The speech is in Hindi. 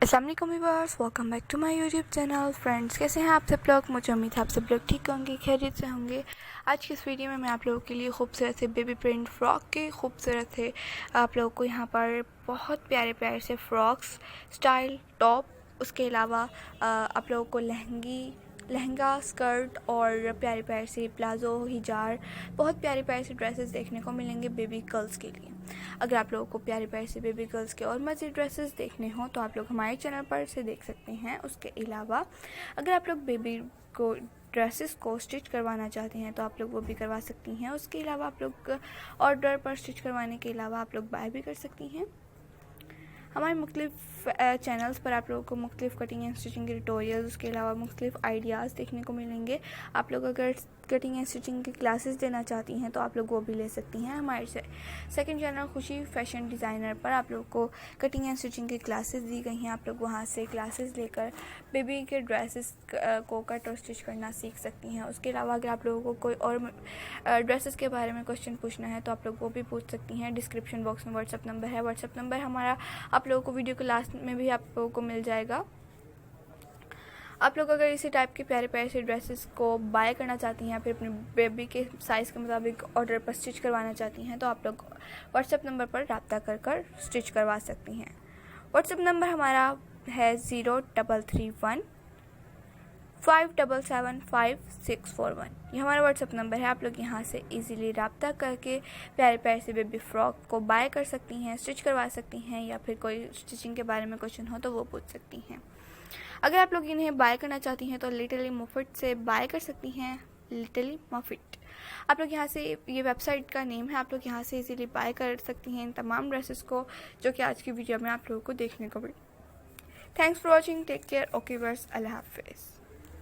अस्सलाम वालेकुम viewers, welcome back to my YouTube channel. Friends, कैसे हैं आप सब लोग? मुझे उम्मीद है आप सब लोग ठीक होंगे, खैरियत से होंगे। आज की इस वीडियो में मैं आप लोगों के लिए खूबसूरत से बेबी प्रिंट फ्रॉक के खूबसूरत से आप लोगों को यहाँ पर बहुत प्यारे प्यारे से फ्रॉक्स स्टाइल टॉप, उसके अलावा आप लोगों को लहंगा स्कर्ट और प्यारे प्यारे से प्लाज़ो हिजार, बहुत प्यारे प्यारे से ड्रेसेस देखने को मिलेंगे बेबी गर्ल्स के लिए। अगर आप लोगों को प्यारे प्यारे से बेबी गर्ल्स के और मज़ीद ड्रेसेस देखने हो तो आप लोग हमारे चैनल पर से देख सकते हैं। उसके अलावा अगर आप लोग बेबी को ड्रेसेस को स्टिच करवाना चाहते हैं तो आप लोग वो भी करवा सकती हैं। उसके अलावा आप लोग ऑर्डर पर स्टिच करवाने के अलावा आप लोग बाय भी कर सकती हैं। हमारे मुख्तलिफ चैनल्स पर आप लोगों को मुख्तलिफ कटिंग एंड स्टिचिंग के ट्यूटोरियल्स, उसके अलावा मुख्तलिफ आइडियाज़ देखने को मिलेंगे। आप लोग अगर कटिंग एंड स्टिचिंग की क्लासेस देना चाहती हैं तो आप लोग वो भी ले सकती हैं। हमारे सेकंड चैनल खुशी फैशन डिज़ाइनर पर आप लोग को कटिंग एंड स्टिचिंग की क्लासेस दी गई हैं। आप लोग वहाँ से क्लासेस लेकर बेबी के ड्रेसेस को कट और स्टिच करना सीख सकती हैं। उसके अलावा अगर आप लोगों को कोई और ड्रेसेस के बारे में क्वेश्चन पूछना है तो आप लोग वो भी पूछ सकती हैं। डिस्क्रिप्शन बॉक्स में व्हाट्सअप नंबर है, व्हाट्सअप नंबर हमारा आप लोगों को वीडियो के लास्ट में भी आप लोगों को मिल जाएगा। आप लोग अगर इसी टाइप के प्यारे प्यारे से ड्रेसेस को बाय करना चाहती हैं या फिर अपने बेबी के साइज़ के मुताबिक ऑर्डर पर स्टिच करवाना चाहती हैं तो आप लोग व्हाट्सएप नंबर पर रब्ता कर स्टिच करवा सकती हैं। व्हाट्सएप नंबर हमारा है 0315775641। ये हमारा व्हाट्सएप नंबर है। आप लोग यहाँ से इजीली रब्ता करके प्यारे प्यारे से बेबी फ्रॉक को बाय कर सकती हैं, स्टिच करवा सकती हैं, या फिर कोई स्टिचिंग के बारे में क्वेश्चन हो तो वो पूछ सकती हैं। अगर आप लोग इन्हें बाय करना चाहती हैं तो लिटिल मुफिट से बाय कर सकती हैं। लिटिल मुफिट आप लोग यहाँ से, ये वेबसाइट का नेम है, आप लोग यहाँ से इजीली बाय कर सकती हैं इन तमाम ड्रेसेस को जो कि आज की वीडियो में आप लोगों को देखने को मिली। Thanks for watching, take care, okay वर्स, अल्लाह हाफिज़।